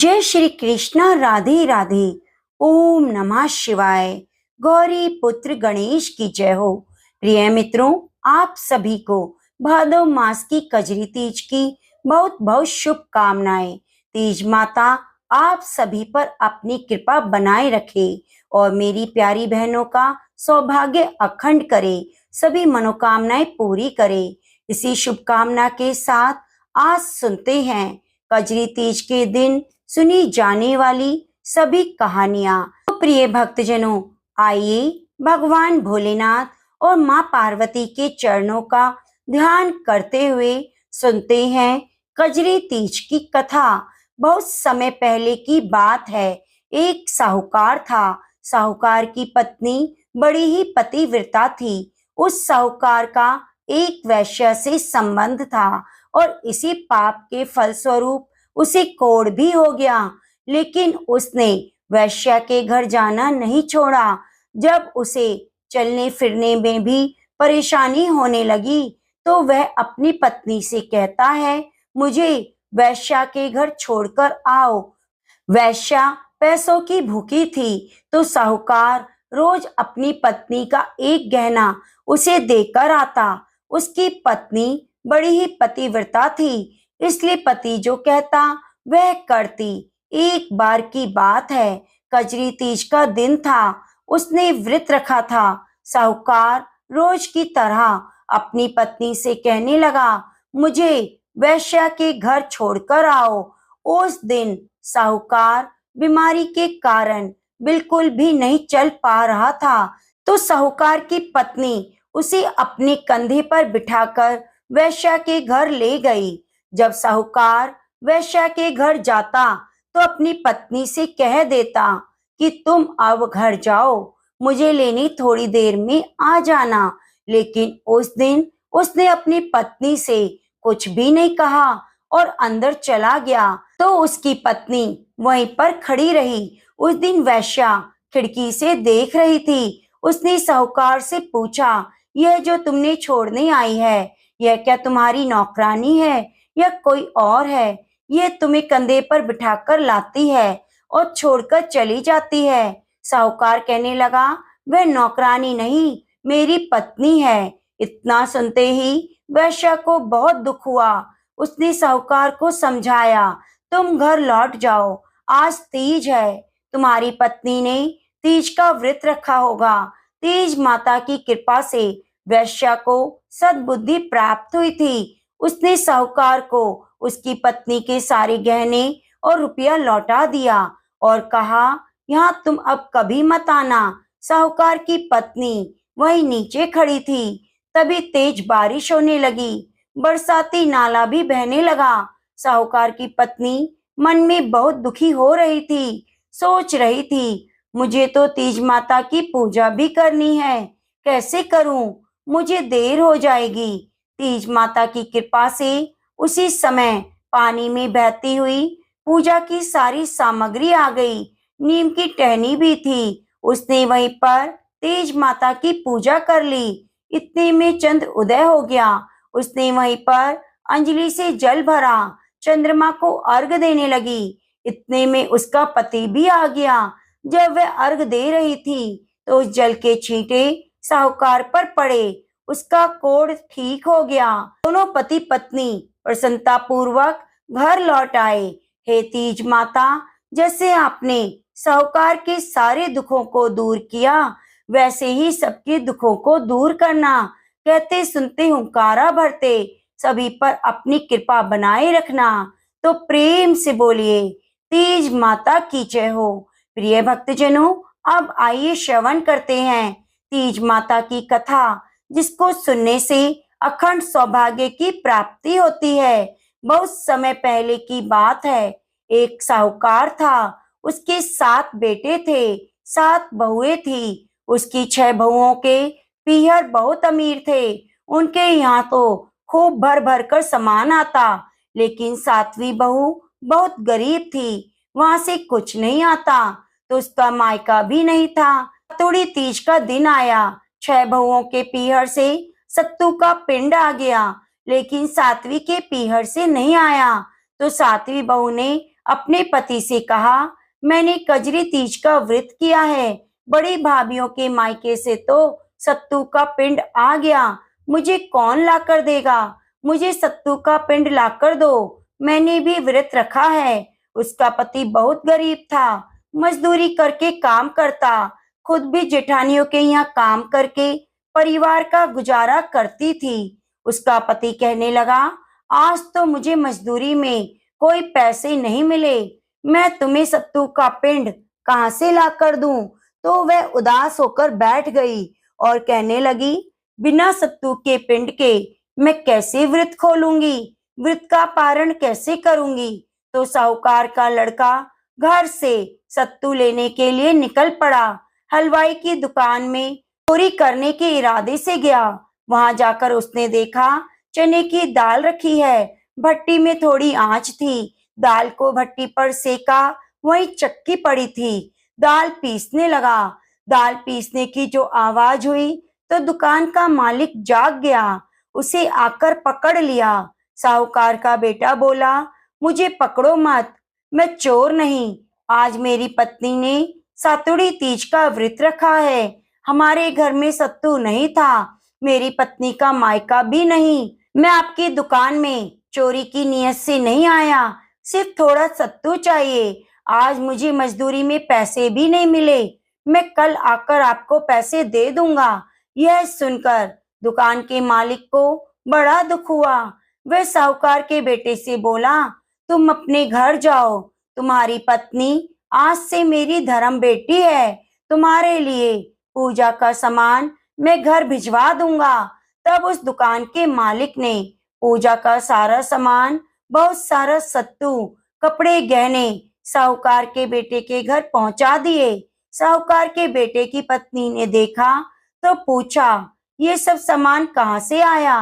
जय श्री कृष्ण। राधे राधे। ओम नमः शिवाय। गौरी पुत्र गणेश की जय हो। प्रिय मित्रों, आप सभी को भादव मास की कजरी तीज की बहुत बहुत शुभकामनाएं। तीज माता आप सभी पर अपनी कृपा बनाए रखे और मेरी प्यारी बहनों का सौभाग्य अखंड करे, सभी मनोकामनाएं पूरी करे। इसी शुभकामना के साथ आज सुनते हैं कजरी तीज के दिन सुनी जाने वाली सभी कहानियां। तो प्रिय भक्तजनों, आइए भगवान भोलेनाथ और मां पार्वती के चरणों का ध्यान करते हुए सुनते हैं कजरी तीज की कथा। बहुत समय पहले की बात है। एक साहूकार था। साहूकार की पत्नी बड़ी ही पतिव्रता थी। उस साहूकार का एक वैश्य से संबंध था और इसी पाप के फलस्वरूप उसे कोढ़ भी हो गया। लेकिन उसने वैश्या के घर जाना नहीं छोड़ा। जब उसे चलने फिरने में भी परेशानी होने लगी तो वह अपनी पत्नी से कहता है, मुझे वैश्या के घर छोड़कर आओ। वैश्या पैसों की भूखी थी तो साहूकार रोज अपनी पत्नी का एक गहना उसे देकर आता। उसकी पत्नी बड़ी ही पतिव्रता थी, इसलिए पति जो कहता वह करती। एक बार की बात है, कजरी तीज का दिन था। उसने व्रत रखा था। साहूकार रोज की तरह अपनी पत्नी से कहने लगा, मुझे वैश्या के घर छोड़कर आओ। उस दिन साहूकार बीमारी के कारण बिल्कुल भी नहीं चल पा रहा था, तो साहूकार की पत्नी उसे अपने कंधे पर बिठाकर वैश्या के घर ले गई। जब साहूकार वैश्या के घर जाता तो अपनी पत्नी से कह देता कि तुम अब घर जाओ, मुझे लेने थोड़ी देर में आ जाना। लेकिन उस दिन उसने अपनी पत्नी से कुछ भी नहीं कहा और अंदर चला गया। तो उसकी पत्नी वहीं पर खड़ी रही। उस दिन वैश्या खिड़की से देख रही थी। उसने साहूकार से पूछा, यह जो तुमने छोड़ने आई है, यह क्या तुम्हारी नौकरानी है या कोई और है? ये तुम्हें कंधे पर बिठाकर लाती है और छोड़कर चली जाती है। साहूकार कहने लगा, वह नौकरानी नहीं, मेरी पत्नी है। इतना सुनते ही वैश्या को बहुत दुख हुआ। उसने साहूकार को समझाया, तुम घर लौट जाओ, आज तीज है। तुम्हारी पत्नी ने तीज का व्रत रखा होगा। तीज माता की कृपा से वैश्या को सद्बुद्धि प्राप्त हुई थी। उसने साहूकार को उसकी पत्नी के सारे गहने और रुपया लौटा दिया और कहा, यहाँ तुम अब कभी मत आना। साहूकार की पत्नी वहीं नीचे खड़ी थी। तभी तेज बारिश होने लगी। बरसाती नाला भी बहने लगा। साहूकार की पत्नी मन में बहुत दुखी हो रही थी। सोच रही थी, मुझे तो तीज माता की पूजा भी करनी है, कैसे करूं? मुझे देर हो जाएगी। तीज माता की कृपा से उसी समय पानी में बहती हुई पूजा की सारी सामग्री आ गई। नीम की टहनी भी थी। उसने वहीं पर तीज माता की पूजा कर ली। इतने में चंद्र उदय हो गया। उसने वहीं पर अंजलि से जल भरा, चंद्रमा को अर्घ देने लगी। इतने में उसका पति भी आ गया। जब वह अर्घ दे रही थी तो उस जल के छींटे साहूकार पर पड़े। उसका कोढ़ ठीक हो गया। दोनों पति पत्नी प्रसन्नता पूर्वक घर लौट आए। हे तीज माता, जैसे आपने साहूकार के सारे दुखों को दूर किया, वैसे ही सबके दुखों को दूर करना। कहते सुनते हुंकारा भरते सभी पर अपनी कृपा बनाए रखना। तो प्रेम से बोलिए, तीज माता की जय हो। प्रिय भक्तजनों, अब आइए श्रवण करते हैं तीज माता की कथा, जिसको सुनने से अखंड सौभाग्य की प्राप्ति होती है। बहुत समय पहले की बात है। एक साहूकार था। उसके 7 बेटे थे, 7 बहुएं थी। उसकी 6 बहुओं के पीहर बहुत अमीर थे। उनके यहाँ तो खूब भर भर कर सामान आता, लेकिन 7वीं बहू बहुत गरीब थी, वहां से कुछ नहीं आता। तो उसका मायका भी नहीं था। थोड़ी तीज का दिन आया। 6 बहुओं के पीहर से सत्तू का पिंड आ गया, लेकिन 7वीं के पीहर से नहीं आया। तो 7वीं बहू ने अपने पति से कहा, मैंने कजरी तीज का व्रत किया है। बड़ी भाभीयों के मायके से तो सत्तू का पिंड आ गया, मुझे कौन लाकर देगा? मुझे सत्तू का पिंड लाकर दो, मैंने भी व्रत रखा है। उसका पति बहुत गरीब था, मजदूरी करके काम करता, खुद भी जेठानियों के यहाँ काम करके परिवार का गुजारा करती थी। उसका पति कहने लगा, आज तो मुझे मजदूरी में कोई पैसे नहीं मिले, मैं तुम्हें सत्तू का पिंड कहाँ से ला कर दूं? तो वह उदास होकर बैठ गई और कहने लगी, बिना सत्तू के पिंड के मैं कैसे व्रत खोलूंगी, व्रत का पारण कैसे करूंगी? तो साहूकार का लड़का घर से सत्तू लेने के लिए निकल पड़ा। हलवाई की दुकान में चोरी करने के इरादे से गया। वहां जाकर उसने देखा चने की दाल रखी है, भट्टी में थोड़ी आंच थी, दाल को भट्टी पर सेका, वहीं चक्की पड़ी थी। दाल पीसने लगा। दाल पीसने की जो आवाज हुई तो दुकान का मालिक जाग गया, उसे आकर पकड़ लिया। साहूकार का बेटा बोला, मुझे पकड़ो मत, मैं चोर नहीं, आज मेरी पत्नी ने सातुड़ी तीज का व्रत रखा है, हमारे घर में सत्तू नहीं था, मेरी पत्नी का मायका भी नहीं, मैं आपकी दुकान में चोरी की नीयत से नहीं आया, सिर्फ थोड़ा सत्तू चाहिए, आज मुझे मजदूरी में पैसे भी नहीं मिले, मैं कल आकर आपको पैसे दे दूंगा। यह सुनकर दुकान के मालिक को बड़ा दुख हुआ। वह साहूकार के बेटे से बोला, तुम अपने घर जाओ, तुम्हारी पत्नी आज से मेरी धर्म बेटी है, तुम्हारे लिए पूजा का सामान मैं घर भिजवा दूंगा। तब उस दुकान के मालिक ने पूजा का सारा सामान, बहुत सारा सत्तू, कपड़े, गहने साहूकार के बेटे के घर पहुंचा दिए। साहूकार के बेटे की पत्नी ने देखा तो पूछा, ये सब सामान कहाँ से आया?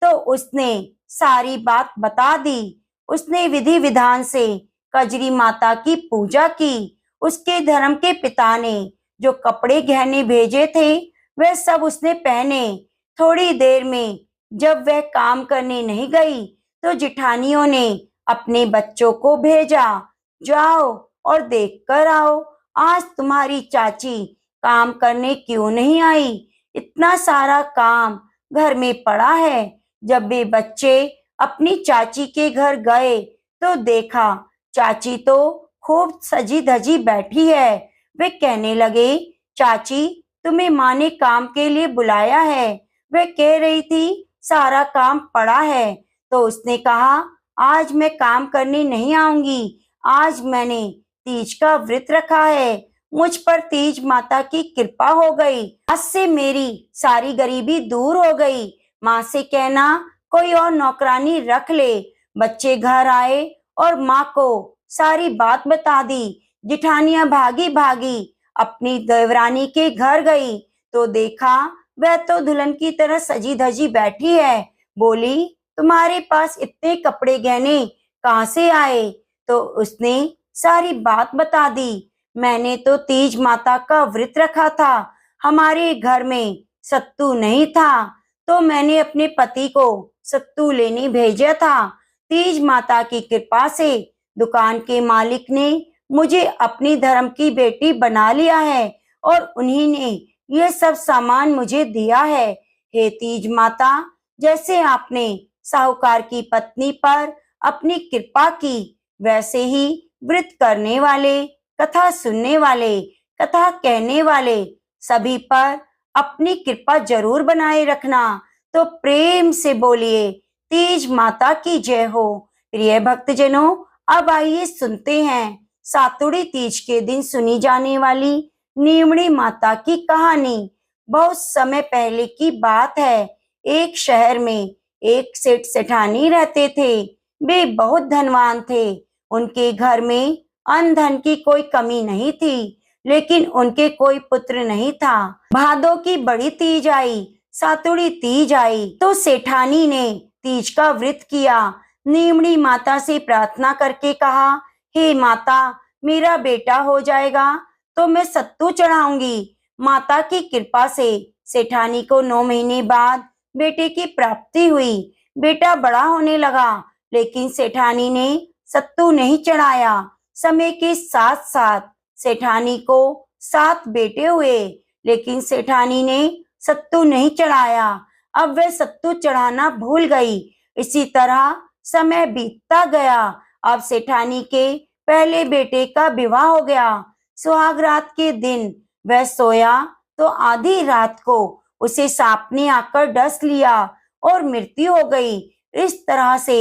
तो उसने सारी बात बता दी। उसने विधि विधान से कजरी माता की पूजा की। उसके धर्म के पिता ने जो कपड़े गहने भेजे थे वह सब उसने पहने। थोड़ी देर में जब वह काम करने नहीं गई तो जिठानियों ने अपने बच्चों को भेजा, जाओ और देख कर आओ, आज तुम्हारी चाची काम करने क्यों नहीं आई? इतना सारा काम घर में पड़ा है। जब वे बच्चे अपनी चाची के घर गए तो देखा चाची तो खूब सजी धजी बैठी है। वे कहने लगे, चाची तुम्हें माँ ने काम के लिए बुलाया है। वे कह रही थी सारा काम पड़ा है। तो उसने कहा, आज मैं काम करने नहीं आऊंगी, आज मैंने तीज का व्रत रखा है, मुझ पर तीज माता की कृपा हो गई, आज से मेरी सारी गरीबी दूर हो गई। माँ से कहना कोई और नौकरानी रख ले। बच्चे घर आए और माँ को सारी बात बता दी। जिठानियां भागी भागी अपनी देवरानी के घर गई तो देखा वह तो दुल्हन की तरह सजी धजी बैठी है। बोली, तुम्हारे पास इतने कपड़े गहने कहाँ से आए? तो उसने सारी बात बता दी। मैंने तो तीज माता का व्रत रखा था, हमारे घर में सत्तू नहीं था, तो मैंने अपने पति को सत्तू लेने भेजा था। तीज माता की कृपा से दुकान के मालिक ने मुझे अपनी धर्म की बेटी बना लिया है और उन्हीं ने यह सब सामान मुझे दिया है। हे तीज माता, जैसे आपने साहूकार की पत्नी पर अपनी कृपा की, वैसे ही व्रत करने वाले, कथा सुनने वाले, कथा कहने वाले सभी पर अपनी कृपा जरूर बनाए रखना। तो प्रेम से बोलिए, तीज माता की जय हो। प्रिय भक्तजनों, अब आइए सुनते हैं सातुड़ी तीज के दिन सुनी जाने वाली नीमड़ी माता की कहानी। बहुत समय पहले की बात है। एक शहर में एक सेठ सेठानी रहते थे। वे बहुत धनवान थे। उनके घर में अन्न धन की कोई कमी नहीं थी, लेकिन उनके कोई पुत्र नहीं था। भादों की बड़ी तीज आई, सातुड़ी तीज आई तो सेठानी ने तीज का व्रत किया। नीमड़ी माता से प्रार्थना करके कहा, हे माता, मेरा बेटा हो जाएगा तो मैं सत्तू चढ़ाऊंगी। माता की कृपा से सेठानी को 9 महीने बाद बेटे की प्राप्ति हुई। बेटा बड़ा होने लगा, लेकिन सेठानी ने सत्तू नहीं चढ़ाया। समय के साथ साथ सेठानी को 7 बेटे हुए, लेकिन सेठानी ने सत्तू नहीं चढ़ाया। अब वह सत्तू चढ़ाना भूल गई। इसी तरह समय बीतता गया। अब सेठानी के पहले बेटे का विवाह हो गया। सुहाग रात के दिन वह सोया तो आधी रात को उसे सांप ने आकर डस लिया और मृत्यु हो गई। इस तरह से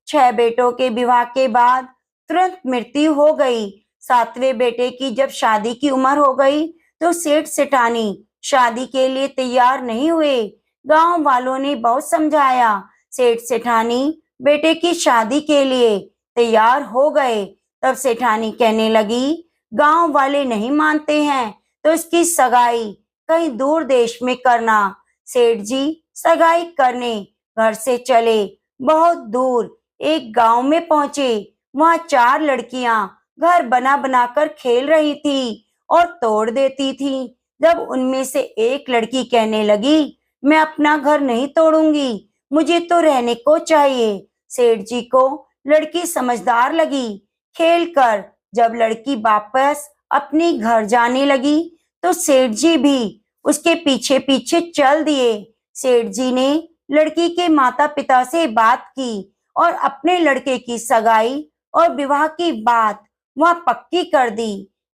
6 बेटों के विवाह के बाद तुरंत मृत्यु हो गई। 7वें बेटे की जब शादी की उम्र हो गई तो सेठ सेठानी शादी के लिए तैयार नहीं हुए। गांव वालों ने बहुत समझाया। सेठ सेठानी बेटे की शादी के लिए तैयार हो गए। तब सेठानी कहने लगी, गांव वाले नहीं मानते हैं तो इसकी सगाई कहीं दूर देश में करना। सेठ जी सगाई करने घर से चले। बहुत दूर एक गांव में पहुंचे। वहां 4 लड़कियां घर बना बनाकर खेल रही थी और तोड़ देती थी। जब उनमें से एक लड़की कहने लगी, मैं अपना घर नहीं तोड़ूंगी, मुझे तो रहने को चाहिए। सेठ जी को लड़की समझदार लगी। खेल कर जब लड़की वापस अपनी घर जाने लगी तो सेठ जी भी उसके पीछे पीछे चल दिए। सेठ जी ने लड़की के माता पिता से बात की और अपने लड़के की सगाई और विवाह की बात वहां पक्की कर दी।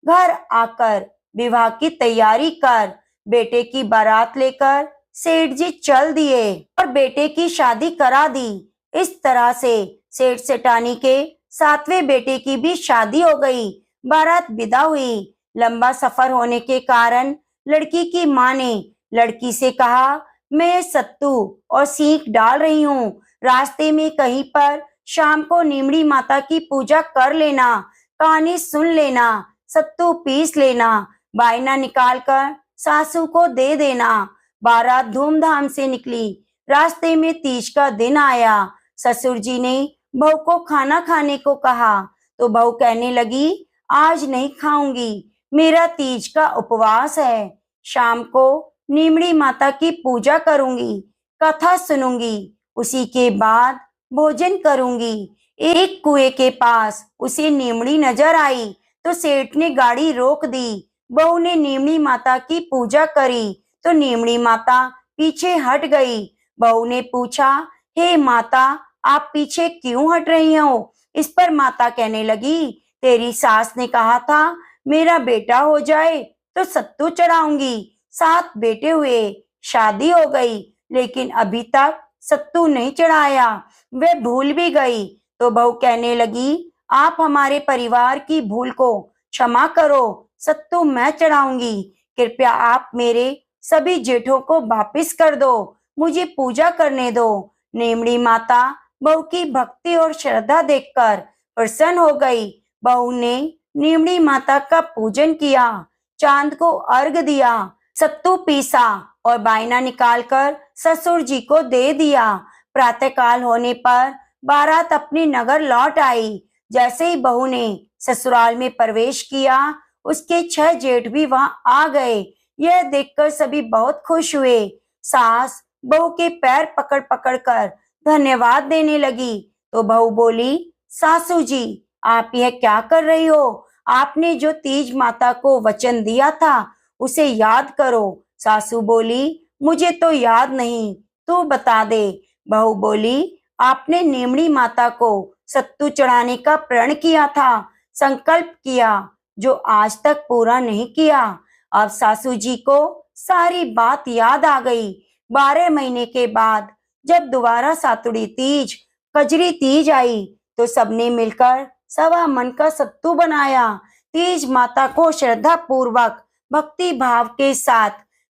घर आकर विवाह की तैयारी कर बेटे की बारात लेकर सेठ जी चल दिए और बेटे की शादी करा दी। इस तरह से सेठ सेठानी के 7वें बेटे की भी शादी हो गई। बारात विदा हुई। लंबा सफर होने के कारण लड़की की माँ ने लड़की से कहा, मैं सत्तू और सीख डाल रही हूँ, रास्ते में कहीं पर शाम को नीमड़ी माता की पूजा कर लेना, कहानी सुन लेना, सत्तू पीस लेना, बायना निकाल कर सासू को दे देना। बारात धूमधाम से निकली। रास्ते में तीज का दिन आया। ससुर जी ने बहू को खाना खाने को कहा तो बहू कहने लगी, आज नहीं खाऊंगी, मेरा तीज का उपवास है। शाम को नीमड़ी माता की पूजा करूंगी, कथा सुनूंगी, उसी के बाद भोजन करूंगी। एक कुएं के पास उसे नीमड़ी नजर आई तो सेठ ने गाड़ी रोक दी। बहू ने नीमड़ी माता की पूजा करी तो नीमड़ी माता पीछे हट गई। बहू ने पूछा, हे माता, आप पीछे क्यों हट रही हो? इस पर माता कहने लगी, तेरी सास ने कहा था मेरा बेटा हो जाए तो सत्तू चढ़ाऊंगी। 7 बेटे हुए, शादी हो गई, लेकिन अभी तक सत्तू नहीं चढ़ाया। वे भूल भी गई। तो बहू कहने लगी, आप हमारे परिवार की भूल को क्षमा करो, सत्तू मैं चढ़ाऊंगी। कृपया आप मेरे सभी जेठों को वापिस कर दो, मुझे पूजा करने दो। नीमड़ी माता बहू की भक्ति और श्रद्धा देखकर प्रसन्न हो गई। बहू ने नीमड़ी माता का पूजन किया, चांद को अर्घ दिया, सत्तू पीसा और बायना निकालकर ससुर जी को दे दिया। प्रातःकाल होने पर बारात अपने नगर लौट आई। जैसे ही बहू ने ससुराल में प्रवेश किया, उसके 6 जेठ भी वहां आ गए। यह देखकर सभी बहुत खुश हुए। सास बहू के पैर पकड़ पकड़ कर धन्यवाद देने लगी तो बहू बोली, सासू जी, आप यह क्या कर रही हो? आपने जो तीज माता को वचन दिया था उसे याद करो। सासू बोली, मुझे तो याद नहीं, तू बता दे। बहू बोली, आपने नीमड़ी माता को सत्तू चढ़ाने का प्रण किया था, संकल्प किया, जो आज तक पूरा नहीं किया। अब सासू जी को सारी बात याद आ गई। 12 महीने के बाद जब दोबारा सातुड़ी तीज, कजरी तीज आई तो सबने मिलकर 1.25 मन का सत्तू बनाया। तीज माता को श्रद्धा पूर्वक भक्ति भाव के साथ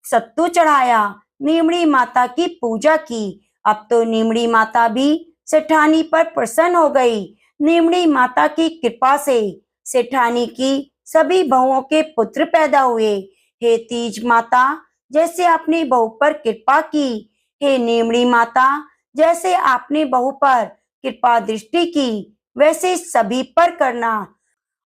सत्तू चढ़ाया, नीमड़ी माता की पूजा की। अब तो नीमड़ी माता भी सेठानी पर प्रसन्न हो गई। नीमड़ी माता की कृपा से सेठानी की सभी बहुओं के पुत्र पैदा हुए। हे तीज माता, जैसे आपने बहू पर कृपा की, हे नीमड़ी माता, जैसे आपने बहू पर कृपा दृष्टि की, वैसे सभी पर करना।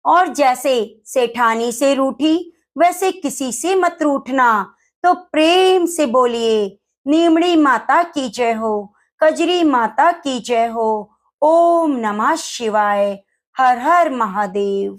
और जैसे सेठानी से रूठी वैसे किसी से मत रूठना। तो प्रेम से बोलिए, नीमड़ी माता की जय हो, कजरी माता की जय हो। ओम नमः शिवाय। हर हर महादेव।